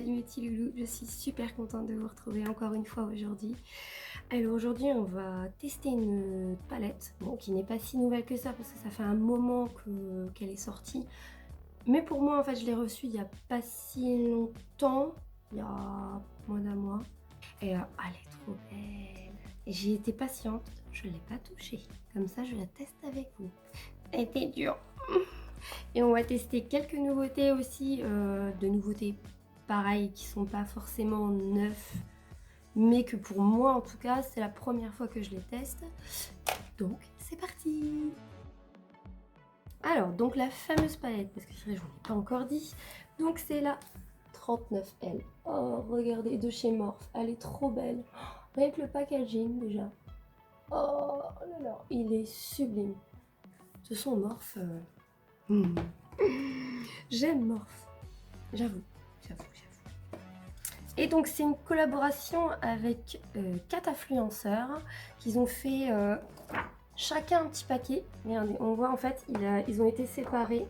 Salut mes petits loulous, je suis super contente de vous retrouver encore une fois aujourd'hui. Alors aujourd'hui on va tester une palette, bon, qui n'est pas si nouvelle que ça parce que ça fait un moment qu'elle est sortie. Mais pour moi en fait je l'ai reçue il n'y a pas si longtemps, il y a moins d'un mois. Et elle est trop belle. J'ai été patiente, je ne l'ai pas touchée. Comme ça je la teste avec vous. Elle était dure. Et on va tester quelques nouveautés aussi, de nouveautés pareilles qui sont pas forcément neufs, mais que pour moi en tout cas c'est la première fois que je les teste. Donc c'est parti. Alors donc la fameuse palette, parce que c'est vrai je vous l'ai pas encore dit, donc c'est la 39L. Oh regardez, de chez Morphe, elle est trop belle. Rien que le packaging déjà. Oh là là, il est sublime. Ce sont Morphe. J'aime Morphe. J'avoue. Et donc c'est une collaboration avec 4 influenceurs qu'ils ont fait chacun un petit paquet. Regardez, on voit en fait ils ont été séparés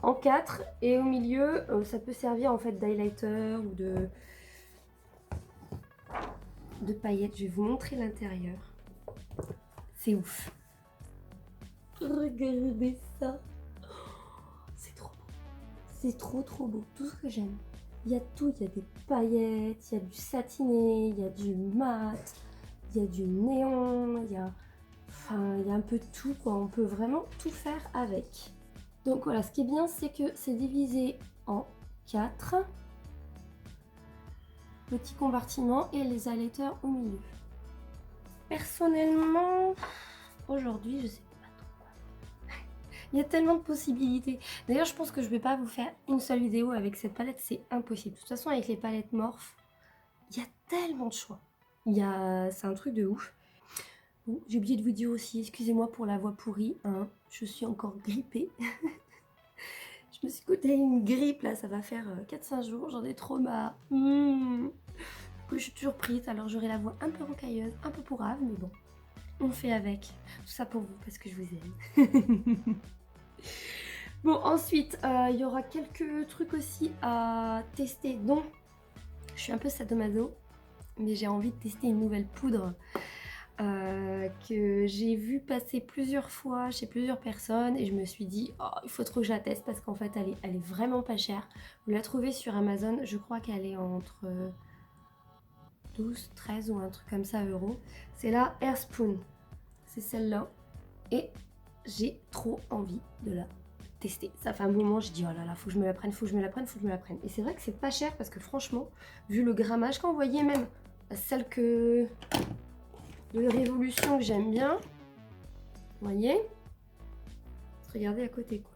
en 4 et au milieu ça peut servir en fait d'highlighter ou de paillettes. Je vais vous montrer l'intérieur. C'est ouf. Regardez ça. C'est trop beau. C'est trop beau. Tout ce que j'aime. Il y a tout, il y a des paillettes, il y a du satiné, il y a du mat, il y a du néon, il y a un peu de tout quoi. On peut vraiment tout faire avec. Donc voilà, ce qui est bien, c'est que c'est divisé en 4 petits compartiments et les highlighters au milieu. Personnellement, aujourd'hui, je sais pas trop quoi. Il y a tellement de possibilités. D'ailleurs, je pense que je vais pas vous faire une seule vidéo avec cette palette, c'est impossible. De toute façon, avec les palettes Morphe, il y a tellement de choix. C'est un truc de ouf. Bon, j'ai oublié de vous dire aussi, excusez-moi pour la voix pourrie, hein, je suis encore grippée. Je me suis coté une grippe, là, ça va faire 4-5 jours, j'en ai trop marre. Je suis toujours prise, alors j'aurai la voix un peu rocailleuse, un peu pourrave, mais bon, on fait avec. Tout ça pour vous, parce que je vous aime. Bon, ensuite, il y aura quelques trucs aussi à tester, dont je suis un peu sadomaso, mais j'ai envie de tester une nouvelle poudre que j'ai vu passer plusieurs fois chez plusieurs personnes et je me suis dit oh, il faut trop que je la teste parce qu'en fait elle est vraiment pas chère. Vous la trouvez sur Amazon, je crois qu'elle est entre 12, 13 ou un truc comme ça euros. C'est la Air Spoon, c'est celle-là et j'ai trop envie de la tester. Ça fait un moment, je dis oh là là, faut que je me la prenne, faut que je me la prenne, faut que je me la prenne. Et c'est vrai que c'est pas cher parce que franchement, vu le grammage, quand vous voyez même celle que de Révolution que j'aime bien, vous voyez, regardez à côté quoi.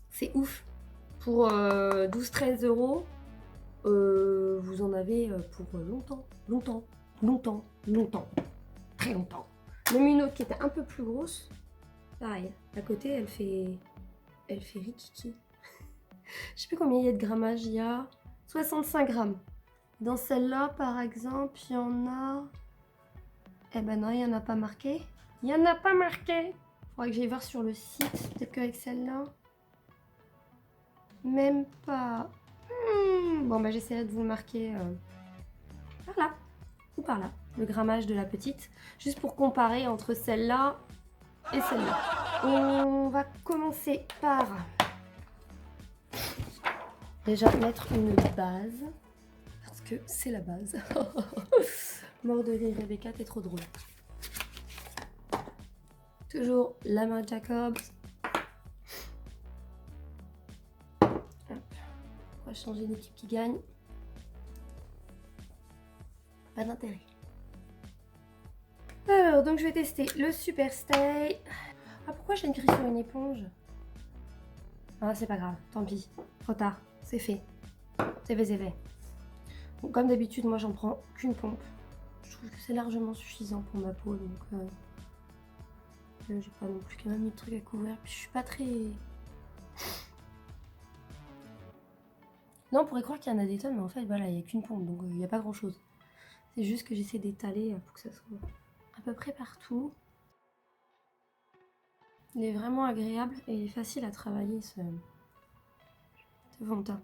C'est ouf. Pour 12-13 euros, vous en avez pour longtemps, très longtemps. Même une autre qui était un peu plus grosse, pareil, à côté elle fait rikiki. Je sais plus combien il y a de grammage, il y a 65 grammes. Dans celle-là par exemple, il y en a... Eh ben non, il n'y en a pas marqué. Il n'y en a pas marqué. Faudrait que j'aille voir sur le site, peut-être qu'avec celle-là. Même pas. Bon bah j'essaierai de vous le marquer par là ou par là, le grammage de la petite, juste pour comparer entre celle-là et celle-là. On va commencer par déjà mettre une base, parce que c'est la base. Mort de rire, Rebecca, t'es trop drôle. Toujours la main Jacobs. On va changer d'équipe qui gagne. Pas d'intérêt. Alors, donc je vais tester le Super Stay. Ah, pourquoi j'ai écrit sur une éponge? Ah, c'est pas grave, tant pis. Trop tard, c'est fait. C'est fait, c'est fait. Donc, comme d'habitude, moi j'en prends qu'une pompe. Je trouve que c'est largement suffisant pour ma peau, donc j'ai pas non plus quand même mis de trucs à couvrir. Puis je suis pas très... Non, on pourrait croire qu'il y en a des tonnes, mais en fait, voilà, il n'y a qu'une pompe, donc il n'y a pas grand chose. C'est juste que j'essaie d'étaler pour que ça soit à peu près partout. Il est vraiment agréable et il est facile à travailler, ce le fond de teint.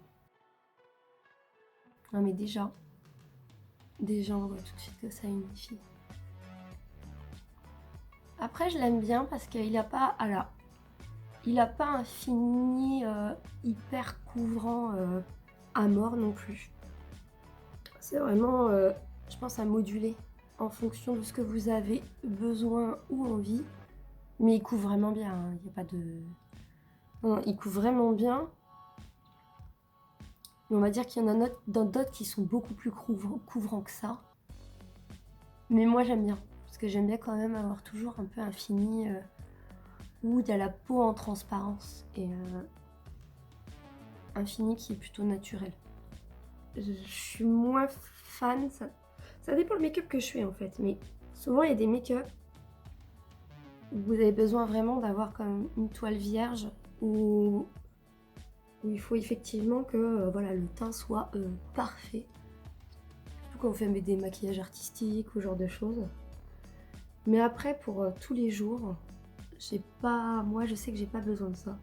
Non mais déjà on voit tout de suite que ça unifie. Après je l'aime bien parce qu'il a pas, il a pas un fini hyper couvrant à mort non plus. C'est vraiment, je pense, à moduler en fonction de ce que vous avez besoin ou envie. Mais il couvre vraiment bien, hein. Il n'y a pas de... Non, il couvre vraiment bien. Mais on va dire qu'il y en a d'autres qui sont beaucoup plus couvrants que ça. Mais moi j'aime bien, parce que j'aime bien quand même avoir toujours un peu un fini où il y a la peau en transparence et un fini qui est plutôt naturel. Je suis moins fan, ça dépend le make-up que je fais en fait, mais souvent il y a des make-up où vous avez besoin vraiment d'avoir comme une toile vierge où il faut effectivement que voilà, le teint soit parfait. Surtout quand on fait des maquillages artistiques ou ce genre de choses. Mais après, pour tous les jours, moi je sais que j'ai pas besoin de ça.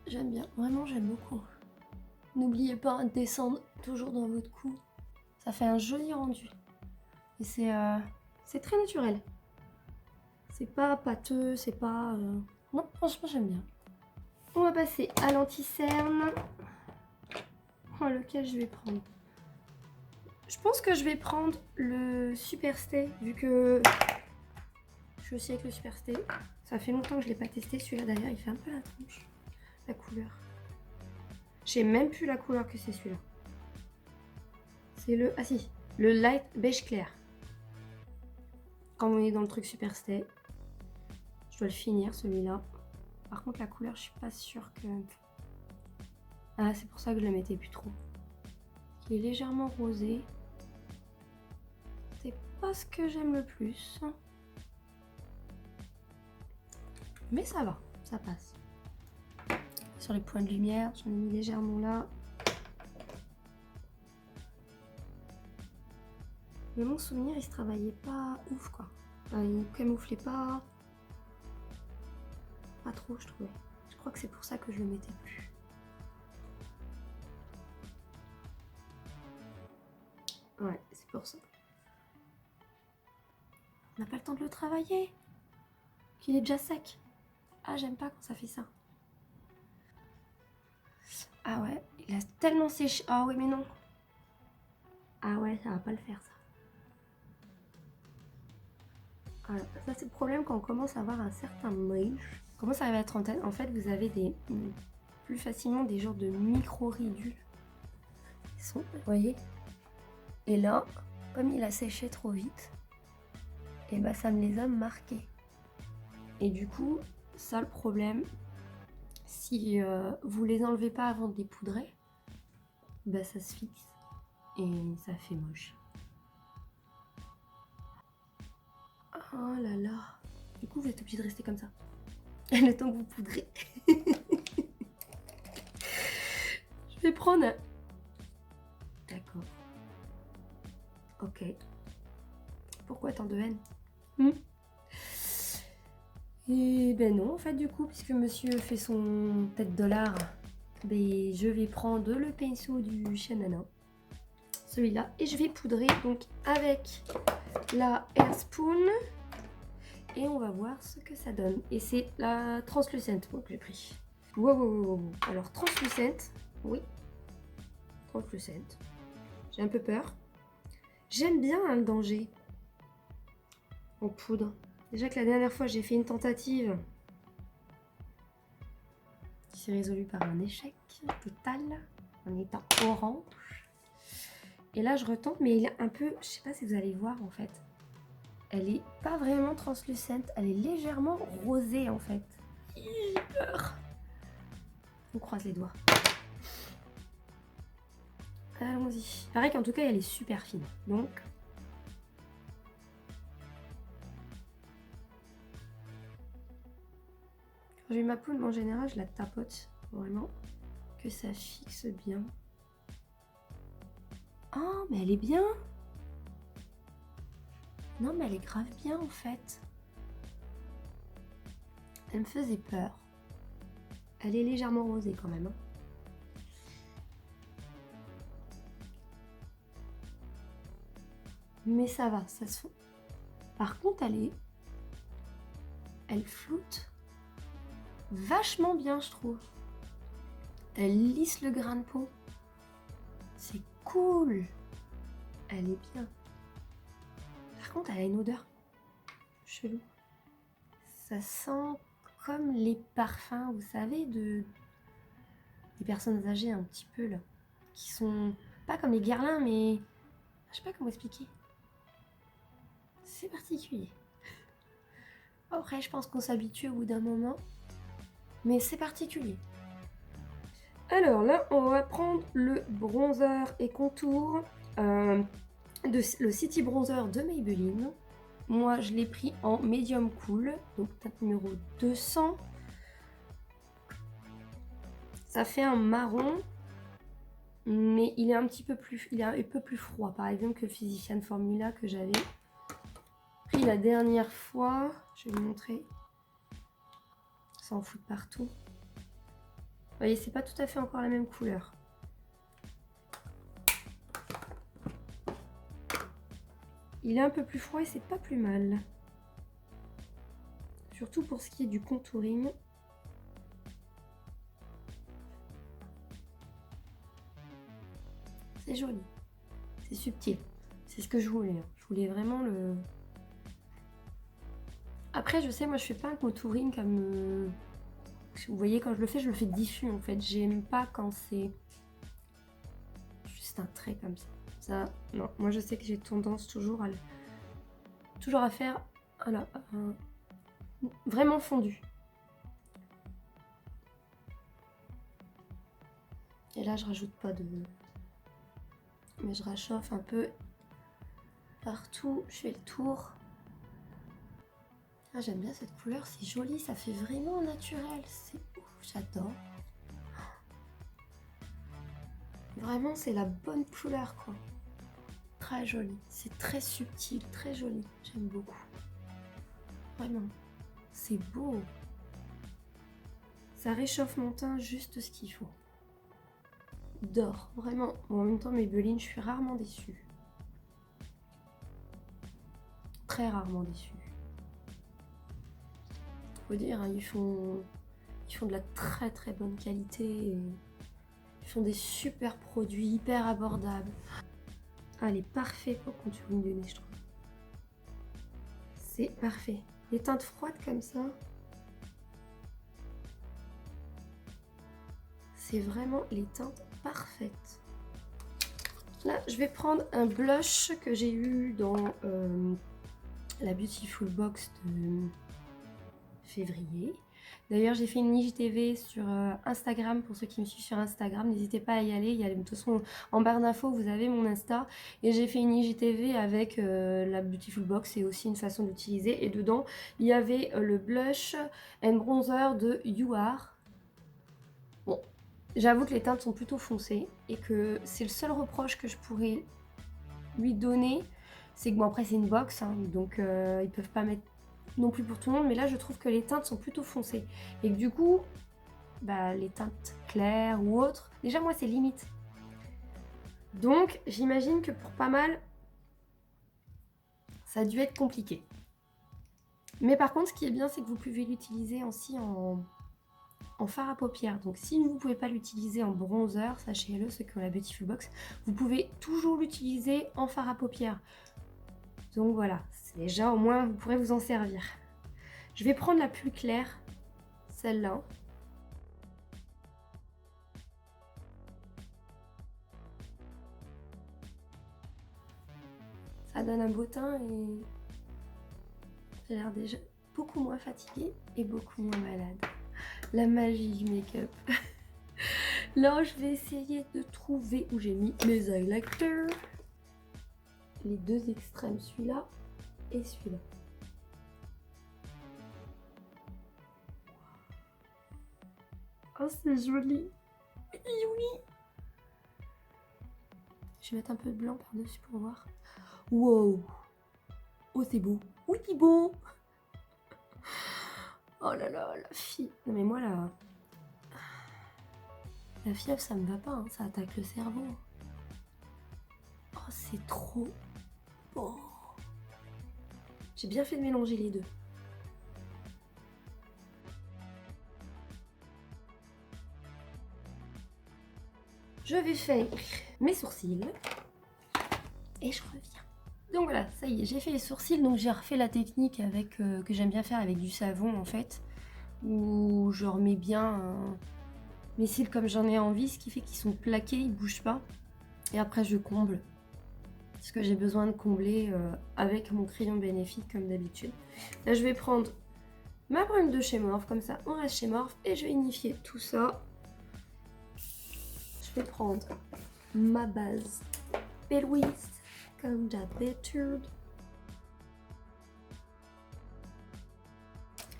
J'aime bien, vraiment j'aime beaucoup. N'oubliez pas de descendre toujours dans votre cou. Ça fait un joli rendu. Et c'est très naturel. C'est pas pâteux, c'est pas... Non, franchement j'aime bien. On va passer à l'anti-cerne. Oh, lequel je vais prendre? Je pense que je vais prendre le Super Stay, vu que je suis aussi avec le Super Stay. Ça fait longtemps que je ne l'ai pas testé, celui-là d'ailleurs, il fait un peu la tronche, la couleur. Je sais même plus la couleur que c'est celui-là. C'est le... Ah si, le Light Beige Clair. Quand on est dans le truc Super Stay, je dois le finir celui-là. Par contre la couleur, je suis pas sûre que... Ah, c'est pour ça que je le mettais plus trop. Il est légèrement rosé. C'est pas ce que j'aime le plus. Mais ça va, ça passe. Sur les points de lumière, j'en ai mis légèrement là. Mais mon souvenir, il se travaillait pas ouf quoi. Enfin, il camouflait pas trop, je trouvais. Je crois que c'est pour ça que je le mettais plus. Ouais, c'est pour ça. On n'a pas le temps de le travailler. Qu'il est déjà sec. Ah, j'aime pas quand ça fait ça. Ah ouais, il a tellement séché. Ah oui, mais non. Ah ouais, ça va pas le faire ça. Voilà. Ça c'est le problème quand on commence à avoir un certain âge. On commence à arriver à la trentaine. En fait, vous avez plus facilement des genres de micro-ridules. Vous voyez? Et là, comme il a séché trop vite, et bah ça me les a marqués. Et du coup, ça le problème, si vous les enlevez pas avant de les poudrer, bah ça se fixe et ça fait moche. Oh là là. Du coup, vous êtes obligé de rester comme ça. Le temps que vous poudrez. Je vais prendre... D'accord. Ok. Pourquoi tant de haine? Et ben non, en fait, du coup, puisque monsieur fait son tête dollar, ben, je vais prendre le pinceau du Shanana. Celui-là. Et je vais poudrer donc avec la Air Spoon. Et on va voir ce que ça donne. Et c'est la translucente que j'ai pris. Wow. Alors, translucente. Oui. Translucente. J'ai un peu peur. J'aime bien le danger en poudre. Déjà que la dernière fois, j'ai fait une tentative qui s'est résolue par un échec total en étant orange. Et là, je retente, mais il est un peu... Je sais pas si vous allez voir, en fait. Elle est pas vraiment translucente. Elle est légèrement rosée, en fait. J'ai peur. On croise les doigts. Allons-y. Pareil qu'en tout cas, elle est super fine. Donc... Quand j'ai ma poudre, en général, je la tapote. Vraiment. Que ça fixe bien. Oh, mais elle est bien. Non, mais elle est grave bien, en fait. Elle me faisait peur. Elle est légèrement rosée, quand même. Hein. mais ça va, ça se fond. Par contre, elle floute vachement bien, je trouve. Elle lisse le grain de peau. C'est cool. Elle est bien. Par contre, elle a une odeur chelou. Ça sent comme les parfums, vous savez, des personnes âgées un petit peu là, qui sont pas comme les Guerlain, mais je sais pas comment expliquer. C'est particulier. Après, je pense qu'on s'habitue au bout d'un moment, mais c'est particulier. Alors là, on va prendre le bronzer et contour, le City Bronzer de Maybelline. Moi, je l'ai pris en médium cool, donc teinte numéro 200. Ça fait un marron, mais il est un petit peu plus, froid, par exemple que le Physician Formula que j'avais pris la dernière fois. Je vais vous montrer. Ça en fout de partout. Vous voyez, c'est pas tout à fait encore la même couleur. Il est un peu plus froid et c'est pas plus mal. Surtout pour ce qui est du contouring. C'est joli. C'est subtil. C'est ce que je voulais. Je voulais vraiment le... Après, je sais, moi je fais pas un contouring comme... Vous voyez, quand je le fais diffus en fait. J'aime pas quand c'est juste un trait comme ça. Ça, non. Moi je sais que j'ai tendance toujours à faire voilà, vraiment fondu. Et là je rajoute pas de... Mais je réchauffe un peu partout. Je fais le tour. Ah, j'aime bien cette couleur, c'est joli, ça fait vraiment naturel. C'est ouf, j'adore. Vraiment, c'est la bonne couleur, quoi. Très joli, c'est très subtil, très joli. J'aime beaucoup. Vraiment, c'est beau. Ça réchauffe mon teint juste ce qu'il faut. D'or, vraiment. Bon, en même temps, Maybelline, je suis rarement déçue. Très rarement déçue. Faut dire, hein, ils font de la très très bonne qualité. Ils font des super produits, hyper abordables. Ah, elle est parfaite pour contouring du nez, je trouve. C'est parfait. Les teintes froides comme ça, c'est vraiment les teintes parfaites. Là, je vais prendre un blush que j'ai eu dans la Beautiful Box de février. D'ailleurs, j'ai fait une IGTV sur Instagram, pour ceux qui me suivent sur Instagram, n'hésitez pas à y aller. De toute façon, en barre d'infos, vous avez mon Insta. Et j'ai fait une IGTV avec la Beautiful Box, c'est aussi une façon d'utiliser. Et dedans, il y avait le blush and bronzer de You Are. Bon, j'avoue que les teintes sont plutôt foncées et que c'est le seul reproche que je pourrais lui donner. C'est que bon, après c'est une box, hein, donc ils peuvent pas mettre non plus pour tout le monde, mais là je trouve que les teintes sont plutôt foncées et que du coup bah, les teintes claires ou autres, déjà moi c'est limite, donc j'imagine que pour pas mal ça a dû être compliqué. Mais par contre ce qui est bien, c'est que vous pouvez l'utiliser aussi en fard à paupières. Donc si vous ne pouvez pas l'utiliser en bronzer, sachez-le, ceux qui ont la Beautiful Box, vous pouvez toujours l'utiliser en fard à paupières. Donc voilà, déjà au moins vous pourrez vous en servir. Je vais prendre la plus claire, celle-là. Ça donne un beau teint et j'ai l'air déjà beaucoup moins fatiguée et beaucoup moins malade. La magie du make-up. Là, je vais essayer de trouver où j'ai mis mes highlighters. Les deux extrêmes, celui-là et celui-là. Oh, c'est joli. Oui. Je vais mettre un peu de blanc par-dessus pour voir. Wow. Oh, c'est beau. Oui, c'est beau. Oh là là, la fille. Non mais moi, là... La fièvre, ça me va pas. Hein. Ça attaque le cerveau. Oh, c'est trop Oh. J'ai bien fait de mélanger les deux. Je vais faire mes sourcils et je reviens. Donc voilà, ça y est, j'ai fait les sourcils, donc j'ai refait la technique avec que j'aime bien faire avec du savon en fait, où je remets bien mes cils comme j'en ai envie, ce qui fait qu'ils sont plaqués, ils bougent pas. Et après je comble, ce que j'ai besoin de combler avec mon crayon Benefit comme d'habitude. Là je vais prendre ma brume de chez Morphe, comme ça on reste chez Morphe, et je vais unifier tout ça. Je vais prendre ma base Louise comme d'habitude.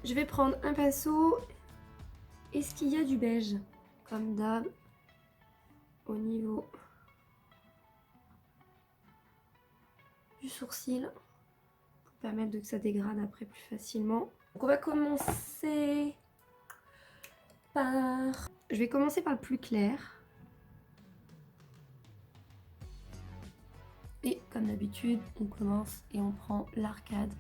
Je vais prendre un pinceau. Est-ce qu'il y a du beige comme d'hab au niveau du sourcil pour permettre que ça dégrade après plus facilement. Donc on va commencer par... Je vais commencer par le plus clair. Et comme d'habitude, on commence et on prend l'arcade.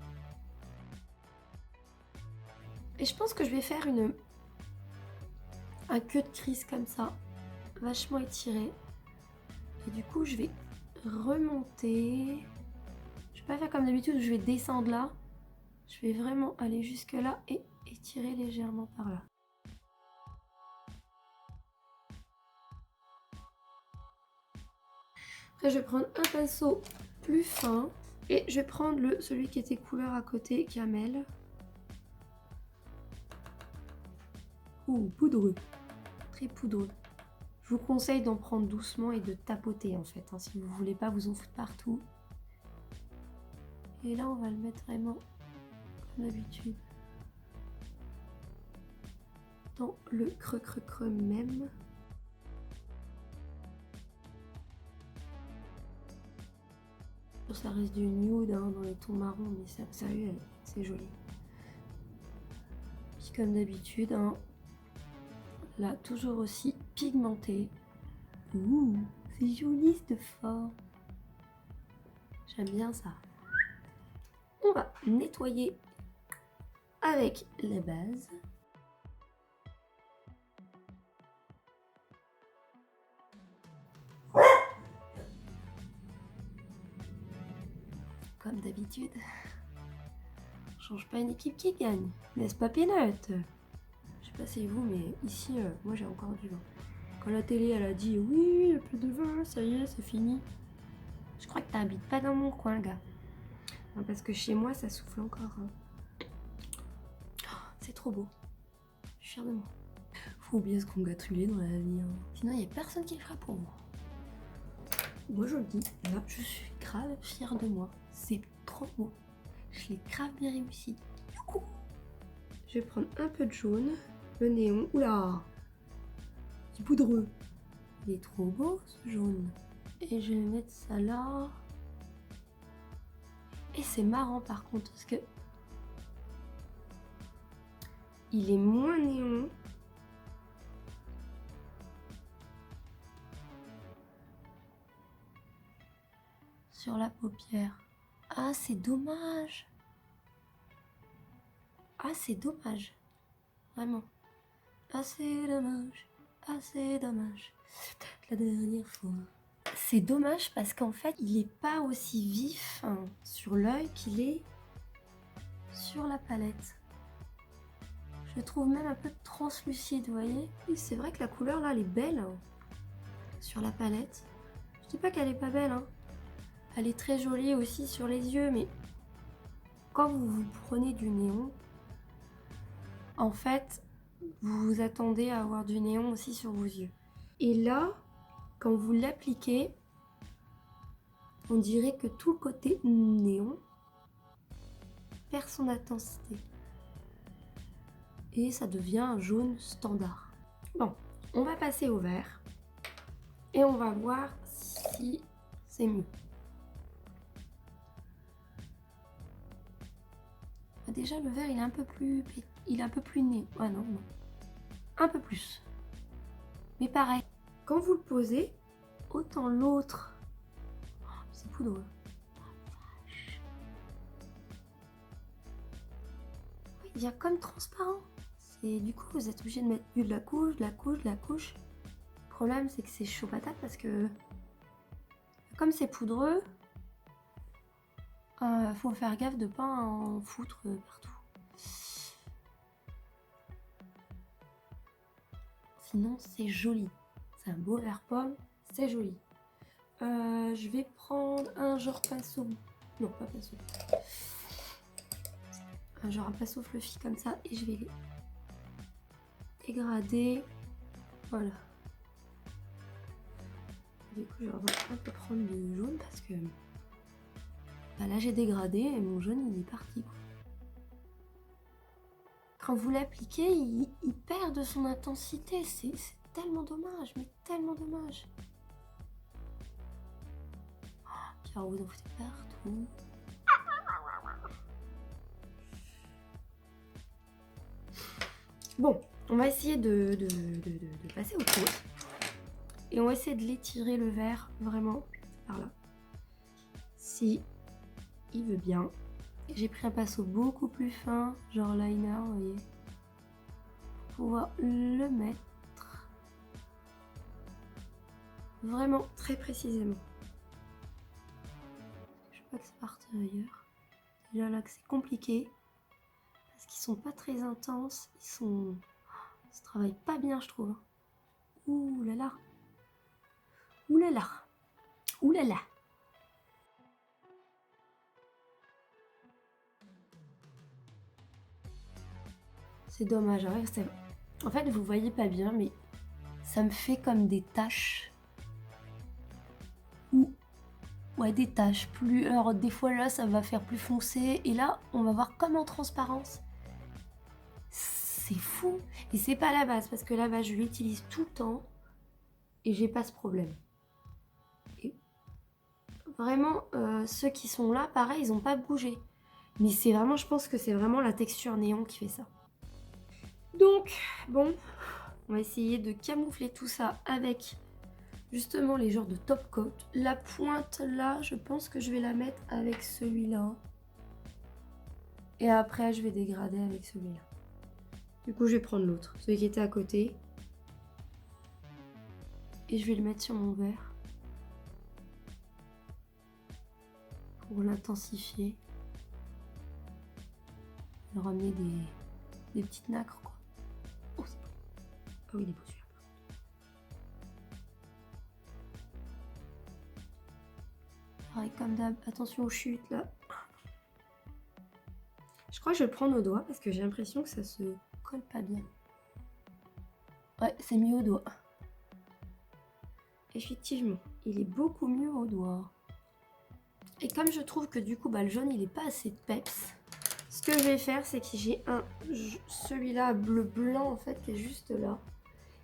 Et je pense que je vais faire un queue de crise comme ça, vachement étiré. Et du coup, je vais remonter. Je vais pas faire comme d'habitude où je vais descendre là. Je vais vraiment aller jusque là et étirer légèrement par là. Après, je vais prendre un pinceau plus fin et je vais prendre celui qui était couleur à côté, camel. Ouh, poudreux, très poudreux. Je vous conseille d'en prendre doucement et de tapoter en fait, hein, si vous voulez pas vous en foutre partout. Et là, on va le mettre vraiment comme d'habitude dans le creux même. Ça reste du nude hein, dans les tons marrons, mais sérieux, c'est joli. Puis comme d'habitude, hein, là, toujours aussi pigmenté. Ouh, c'est joli cette forme. J'aime bien ça. On va nettoyer avec la base. Comme d'habitude, on change pas une équipe qui gagne, n'est-ce pas Peanut? Je sais pas si vous, mais ici, moi j'ai encore du vin. Quand la télé elle a dit oui, il n'y a plus de vin, ça y est, c'est fini. Je crois que t'habites pas dans mon coin, gars. Non, parce que chez moi, ça souffle encore. Hein. Oh, c'est trop beau. Je suis fière de moi. Faut oublier ce qu'on gâtulé dans la vie. Hein. Sinon, il n'y a personne qui le fera pour vous. Moi, je le dis, là, je suis grave fière de moi. C'est trop beau. Je l'ai grave bien réussi. Du coup, je vais prendre un peu de jaune, le néon. Oula, c'est poudreux. Il est trop beau, ce jaune. Et je vais mettre ça là. Et c'est marrant par contre parce que il est moins néon. Sur la paupière. Ah, c'est dommage. Ah, c'est dommage. Vraiment. Ah, c'est dommage. Ah, c'est dommage. La dernière fois. C'est dommage parce qu'en fait, il n'est pas aussi vif hein, sur l'œil qu'il est sur la palette. Je le trouve même un peu translucide, vous voyez. Et c'est vrai que la couleur là, elle est belle hein, sur la palette. Je dis pas qu'elle est pas belle, hein. Elle est très jolie aussi sur les yeux, mais quand vous prenez du néon, en fait, vous vous attendez à avoir du néon aussi sur vos yeux. Et là, quand vous l'appliquez, on dirait que tout le côté néon perd son intensité. Et ça devient un jaune standard. Bon, on va passer au vert. Et on va voir si c'est mieux. Déjà, le vert, il est un peu plus... Il est un peu plus né. Ah non, non. Un peu plus. Mais pareil. Quand vous le posez, autant l'autre... Oh, c'est poudreux. il y a comme transparent. Et du coup, vous êtes obligé de mettre de la couche, de la couche, de la couche. Le problème, c'est que c'est chaud patate parce que comme c'est poudreux, faut faire gaffe de pas en foutre partout. Sinon, c'est joli. C'est un beau verre pomme, c'est joli. Je vais prendre un genre pinceau. Non, pas pinceau. Un genre un pinceau fluffy comme ça et je vais les dégrader. Voilà. Du coup, je vais un peu prendre du jaune parce que bah là j'ai dégradé et mon jaune il est parti. Quand vous l'appliquez, il perd de son intensité. C'est tellement dommage, mais tellement dommage. Car vous en foutez partout. Bon, on va essayer de passer au chose. Et on va essayer de l'étirer le verre, vraiment, par là. Si il veut bien. J'ai pris un pinceau beaucoup plus fin, genre liner, vous voyez. Pour pouvoir le mettre vraiment très précisément. Je veux pas que ça parte ailleurs. Déjà là que c'est compliqué. Parce qu'ils sont pas très intenses. Ça travaille pas bien, je trouve. Ouh là là. Ouh là là. Ouh là là. C'est dommage, hein. En fait, vous voyez pas bien, mais ça me fait comme des taches. Ouais, des taches. Alors, des fois, là, ça va faire plus foncé. Et là, on va voir comme en transparence. C'est fou. Et c'est pas la base, parce que la base, je l'utilise tout le temps. Et j'ai pas ce problème. Et vraiment, ceux qui sont là, pareil, ils ont pas bougé. Mais c'est vraiment, je pense que c'est vraiment la texture néon qui fait ça. Donc, bon, on va essayer de camoufler tout ça avec justement les genres de top coat. La pointe là, je pense que je vais la mettre avec celui-là. Et après, je vais dégrader avec celui-là. Du coup, je vais prendre l'autre, celui qui était à côté. Et je vais le mettre sur mon verre. Pour l'intensifier. Le ramener des petites nacres, quoi. Oh, c'est beau. Ah oui, il est beau celui-là. Pareil, comme d'hab, attention aux chutes, là. Je crois que je vais le prendre au doigt parce que j'ai l'impression que ça se colle pas bien. Ouais, c'est mieux au doigt. Effectivement, il est beaucoup mieux au doigt. Et comme je trouve que du coup, le jaune, il est pas assez peps, ce que je vais faire, c'est que j'ai celui-là bleu blanc en fait qui est juste là.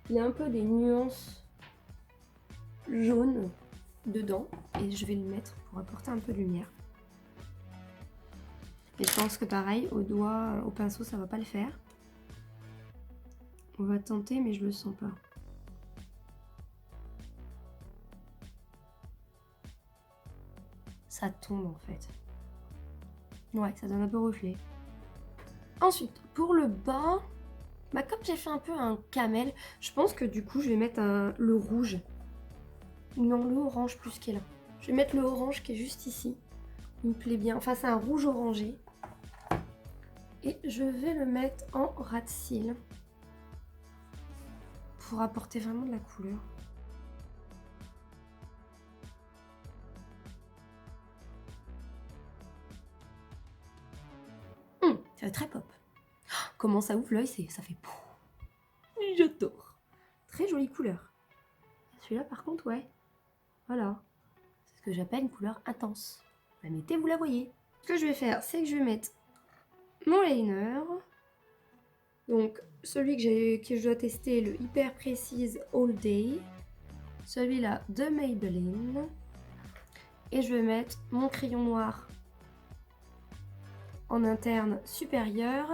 Il y a un peu des nuances jaunes dedans et je vais le mettre pour apporter un peu de lumière. Et je pense que pareil, au doigt, au pinceau, ça va pas le faire. On va tenter, mais je le sens pas. Ça tombe en fait. Ouais, ça donne un peu reflet. Ensuite, pour le bas, comme j'ai fait un peu un camel, je pense que du coup, je vais mettre le rouge. Non, le orange plus qu'il est là. Je vais mettre le orange qui est juste ici. Il me plaît bien. Enfin, c'est un rouge orangé. Et je vais le mettre en ras de cils. Pour apporter vraiment de la couleur. Ça va être très pop. Comment ça ouvre l'œil, ça fait pouf. J'adore. Très jolie couleur. Celui-là par contre, ouais. Voilà. C'est ce que j'appelle une couleur intense. La mettez, vous la voyez. Ce que je vais faire, c'est que je vais mettre mon liner. Donc celui que je dois tester, le Hyper Precise All Day. Celui-là de Maybelline. Et je vais mettre mon crayon noir en interne supérieur.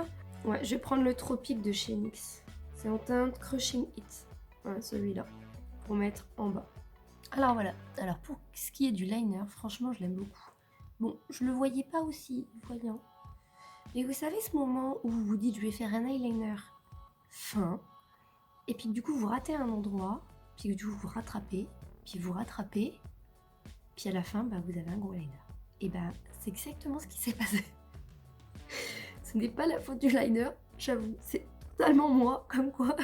Ouais, je vais prendre le Tropique de chez NYX. C'est en teinte Crushing It. Voilà, celui-là. Pour mettre en bas. Alors voilà. Alors pour ce qui est du liner, franchement, je l'aime beaucoup. Bon, je le voyais pas aussi voyant. Et vous savez ce moment où vous vous dites je vais faire un eyeliner fin, et puis du coup vous ratez un endroit, puis du coup vous rattrapez, puis à la fin bah, vous avez un gros liner. Et bah c'est exactement ce qui s'est passé. Ce n'est pas la faute du liner, j'avoue, c'est totalement moi, comme quoi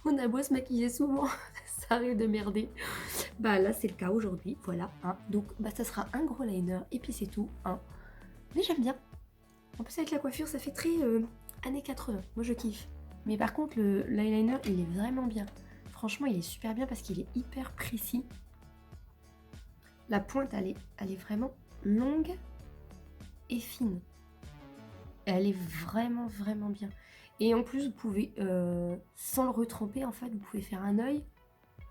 on a beau se maquiller souvent, ça arrive de merder. Bah là c'est le cas aujourd'hui, voilà, hein. Donc bah ça sera un gros liner et puis c'est tout, hein. Mais j'aime bien. En plus avec la coiffure ça fait très années 80, moi je kiffe. Mais par contre l'eyeliner il est vraiment bien. Franchement il est super bien parce qu'il est hyper précis. La pointe elle est vraiment longue et fine. Elle est vraiment vraiment bien. Et en plus vous pouvez, sans le retremper en fait, vous pouvez faire un œil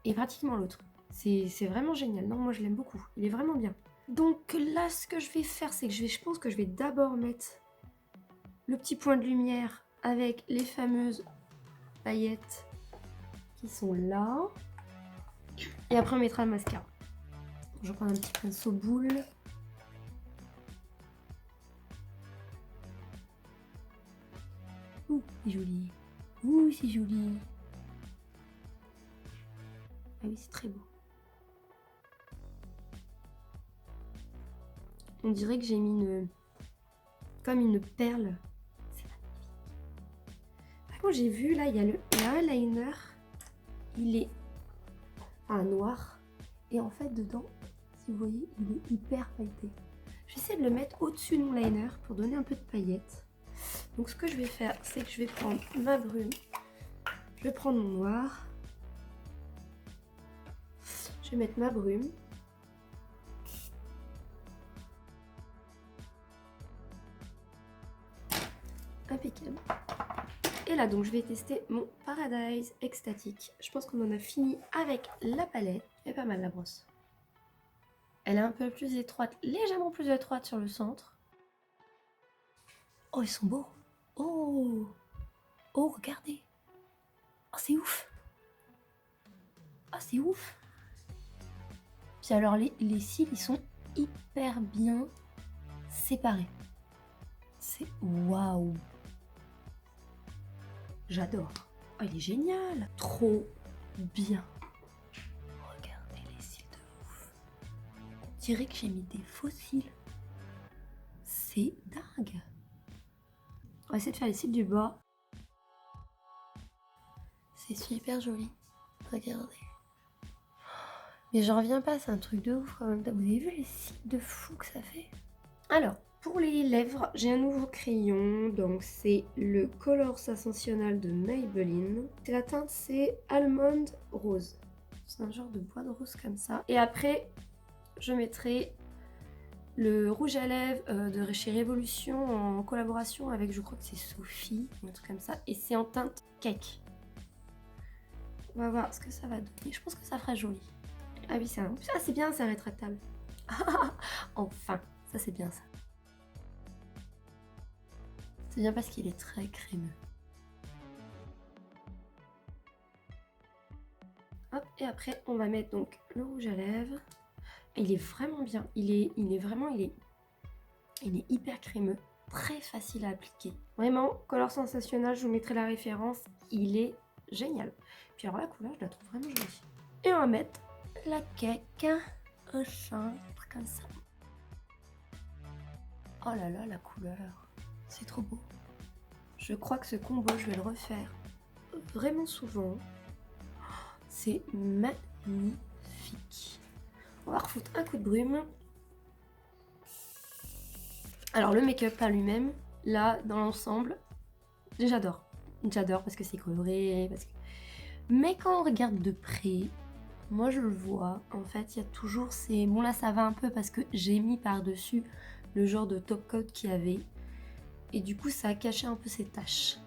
et pratiquement l'autre. C'est vraiment génial. Non, moi je l'aime beaucoup. Il est vraiment bien. Donc là, ce que je vais faire, c'est que je pense que je vais d'abord mettre le petit point de lumière avec les fameuses paillettes qui sont là. Et après, on mettra le mascara. Je vais prendre un petit pinceau boule. Ouh, c'est joli. Ouh, c'est joli. Ah oui, c'est très beau. On dirait que j'ai mis comme une perle. C'est magnifique. Par contre, j'ai vu là, il y a un liner. Il est noir. Et en fait, dedans, si vous voyez, il est hyper pailleté. J'essaie de le mettre au-dessus de mon liner pour donner un peu de paillettes. Donc ce que je vais faire, c'est que je vais prendre ma brume. Je vais prendre mon noir. Je vais mettre ma brume. Impeccable. Et là, donc, je vais tester mon Paradise Extatique. Je pense qu'on en a fini avec la palette. Elle est pas mal, la brosse. Elle est un peu plus étroite, légèrement plus étroite sur le centre. Oh, ils sont beaux. Oh, oh, regardez. Oh, c'est ouf. Oh, c'est ouf. Puis alors, les cils, ils sont hyper bien séparés. C'est waouh. J'adore. Oh, il est génial. Trop bien. Regardez les cils de ouf. On dirait que j'ai mis des faux cils. C'est dingue. On va essayer de faire les cils du bas. C'est super joli. Regardez. Mais j'en reviens pas, c'est un truc de ouf quand même. Vous avez vu les cils de fou que ça fait? Alors, pour les lèvres, j'ai un nouveau crayon. Donc c'est le Color Sensational de Maybelline. La teinte c'est Almond Rose. C'est un genre de bois de rose comme ça. Et après, je mettrai le rouge à lèvres de chez Révolution en collaboration avec, je crois que c'est Sophie, ou un truc comme ça. Et c'est en teinte cake. On va voir ce que ça va donner. Je pense que ça fera joli. Ah oui, ça c'est bien, c'est rétractable. Enfin, ça c'est bien ça. C'est bien parce qu'il est très crémeux. Hop, et après on va mettre donc le rouge à lèvres. Et il est vraiment bien. Il est hyper crémeux, très facile à appliquer. Vraiment, Color Sensationnel, je vous mettrai la référence. Il est génial. Puis alors la couleur, je la trouve vraiment jolie. Et on va mettre la cake au centre comme ça. Oh là là, la couleur, c'est trop beau. Je crois que ce combo, je vais le refaire vraiment souvent. C'est magnifique. On va refoutre un coup de brume. Alors le make-up par lui-même, là, dans l'ensemble, j'adore. J'adore parce que c'est coloré, mais quand on regarde de près, moi je le vois, en fait, il y a toujours ces... Bon là, ça va un peu parce que j'ai mis par-dessus le genre de top coat qu'il y avait. Et du coup, ça a caché un peu ces taches.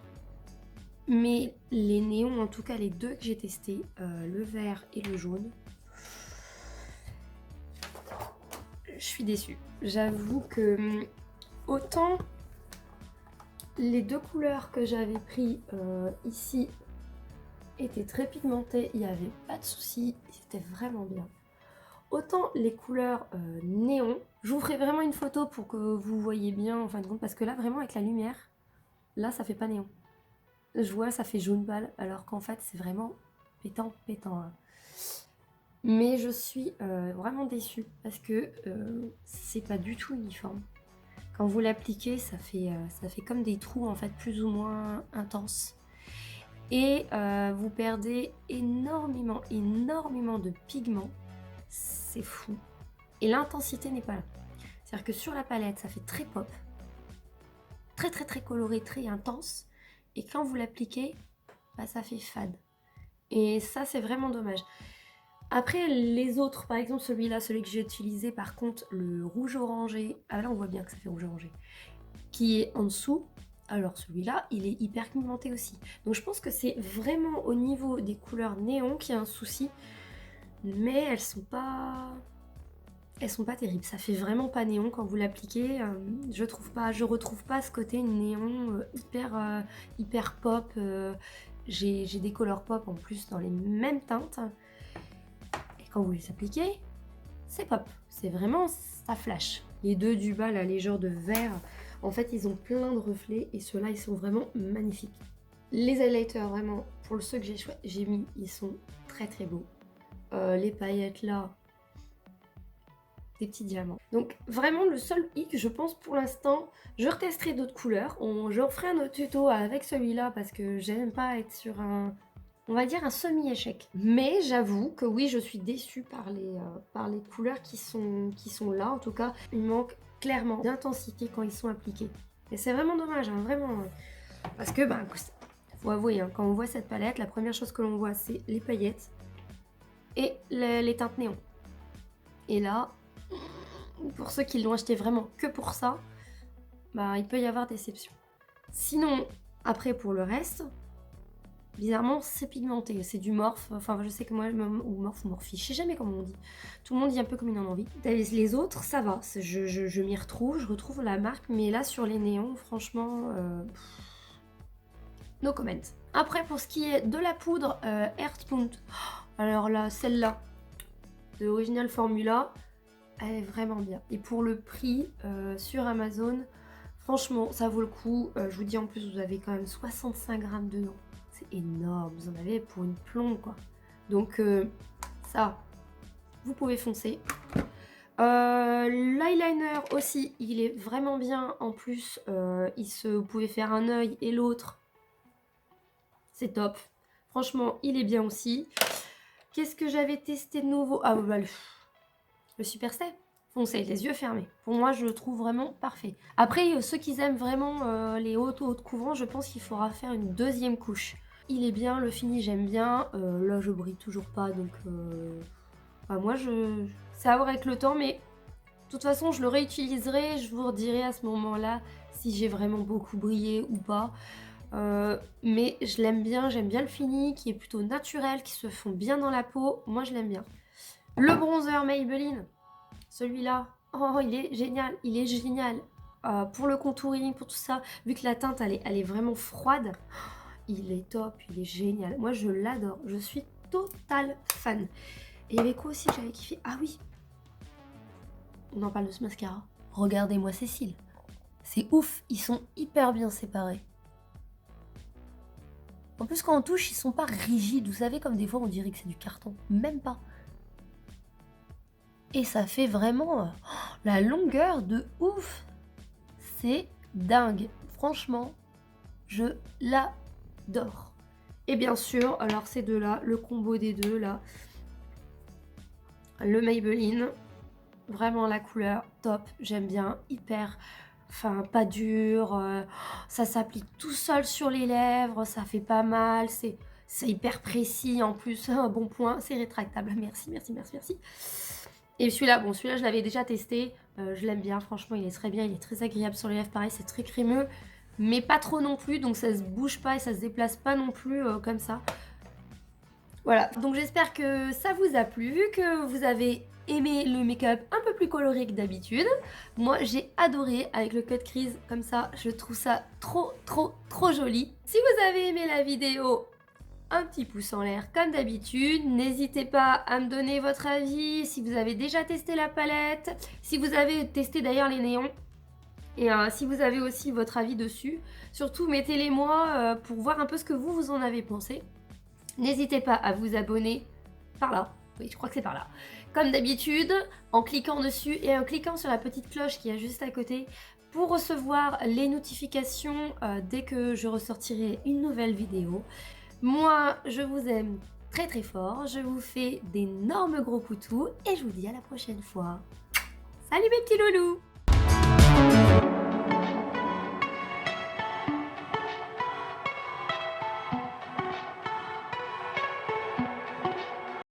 Mais les néons, en tout cas les deux que j'ai testés, le vert et le jaune, je suis déçue. J'avoue que autant les deux couleurs que j'avais pris ici étaient très pigmentées, il n'y avait pas de souci, c'était vraiment bien. Autant les couleurs néon, Je vous ferai vraiment une photo pour que vous voyez bien en fin de compte, parce que là vraiment avec la lumière, là ça fait pas néon. Je vois ça fait jaune pâle, alors qu'en fait c'est vraiment pétant, pétant. Hein. Mais je suis vraiment déçue parce que c'est pas du tout uniforme. Quand vous l'appliquez, ça fait comme des trous en fait plus ou moins intenses. Et vous perdez énormément, énormément de pigments. C'est fou. Et l'intensité n'est pas là. C'est-à-dire que sur la palette, ça fait très pop. Très très très coloré, très intense. Et quand vous l'appliquez, bah, ça fait fade. Et ça, c'est vraiment dommage. Après, les autres, par exemple celui-là, celui que j'ai utilisé, par contre, le rouge orangé. Ah là, on voit bien que ça fait rouge orangé. Qui est en dessous. Alors celui-là, il est hyper pigmenté aussi. Donc je pense que c'est vraiment au niveau des couleurs néon qu'il y a un souci. Mais elles sont pas terribles. Ça fait vraiment pas néon quand vous l'appliquez. Je retrouve pas ce côté néon hyper pop. J'ai des couleurs pop en plus dans les mêmes teintes. Et quand vous les appliquez, c'est pop. C'est vraiment, ça flash. Les deux du bas, là, les genres de vert, en fait, ils ont plein de reflets et ceux-là, ils sont vraiment magnifiques. Les highlighters, vraiment, pour ceux que j'ai mis, ils sont très très beaux. Les paillettes là, des petits diamants. Donc vraiment le seul hic, je pense pour l'instant, je retesterai d'autres couleurs. Je referai un autre tuto avec celui-là parce que j'aime pas être sur un, on va dire un semi-échec. Mais j'avoue que oui, je suis déçue par les couleurs qui sont là. En tout cas, il manque clairement d'intensité quand ils sont appliqués. Et c'est vraiment dommage, hein, vraiment. Parce que, faut avouer, hein, quand on voit cette palette, la première chose que l'on voit, c'est les paillettes et les teintes néon. Et là, pour ceux qui l'ont acheté vraiment que pour ça, il peut y avoir déception. Sinon, après pour le reste, bizarrement c'est pigmenté, c'est du morphe, enfin je sais que moi, ou morphe ou morphi, je sais jamais comment on dit. Tout le monde dit un peu comme il en a envie. Les autres, ça va, je m'y retrouve, je retrouve la marque, mais là sur les néons, franchement, no comment. Après pour ce qui est de la poudre Earthbound, alors là, celle-là, de Original Formula, elle est vraiment bien. Et pour le prix sur Amazon, franchement, ça vaut le coup. Je vous dis en plus, vous avez quand même 65 grammes dedans. C'est énorme. Vous en avez pour une plombe, quoi. Donc, ça, vous pouvez foncer. L'eyeliner aussi, il est vraiment bien. En plus, vous pouvez faire un œil et l'autre. C'est top. Franchement, il est bien aussi. Qu'est-ce que j'avais testé de nouveau? Ah, le Super Stay, foncez, les yeux fermés. Pour moi, je le trouve vraiment parfait. Après, ceux qui aiment vraiment les hautes couvrants, je pense qu'il faudra faire une deuxième couche. Il est bien, le fini, j'aime bien. Là, je brille toujours pas, donc... moi, c'est à voir avec le temps, mais... De toute façon, je le réutiliserai, je vous redirai à ce moment-là si j'ai vraiment beaucoup brillé ou pas. Mais je l'aime bien, j'aime bien le fini, qui est plutôt naturel, qui se fond bien dans la peau. Moi, je l'aime bien. Le bronzer Maybelline, celui-là, oh, il est génial, il est génial. Pour le contouring, pour tout ça, vu que la teinte, elle est vraiment froide, il est top, il est génial. Moi, je l'adore, je suis total fan. Et il y avait quoi aussi, j'avais kiffé? Ah oui, on en parle de ce mascara. Regardez-moi ces cils. C'est ouf, ils sont hyper bien séparés. En plus, quand on touche, ils sont pas rigides. Vous savez, comme des fois, on dirait que c'est du carton. Même pas. Et ça fait vraiment la longueur de ouf. C'est dingue. Franchement, je l'adore. Et bien sûr, alors ces deux-là, le combo des deux, là. Le Maybelline. Vraiment la couleur, top. J'aime bien. Hyper... Enfin, pas dur. Ça s'applique tout seul sur les lèvres. Ça fait pas mal. C'est hyper précis. En plus, un bon point. C'est rétractable. Merci, merci, merci, merci. Et celui-là, bon, celui-là, je l'avais déjà testé. Je l'aime bien, franchement, il est très bien. Il est très agréable sur les lèvres. Pareil, c'est très crémeux. Mais pas trop non plus. Donc, ça se bouge pas et ça se déplace pas non plus comme ça. Voilà. Donc, j'espère que ça vous a plu. Que vous avez aimé le make-up un peu plus coloré que d'habitude. Moi, j'ai adoré avec le cut crease comme ça. Je trouve ça trop, trop, trop joli. Si vous avez aimé la vidéo, un petit pouce en l'air comme d'habitude. N'hésitez pas à me donner votre avis si vous avez déjà testé la palette, si vous avez testé d'ailleurs les néons. Et si vous avez aussi votre avis dessus, surtout mettez-les moi pour voir un peu ce que vous en avez pensé. N'hésitez pas à vous abonner par là. Oui, je crois que c'est par là. Comme d'habitude, en cliquant dessus et en cliquant sur la petite cloche qui est juste à côté pour recevoir les notifications dès que je ressortirai une nouvelle vidéo. Moi, je vous aime très très fort. Je vous fais d'énormes gros poutous et je vous dis à la prochaine fois. Salut mes petits loulous!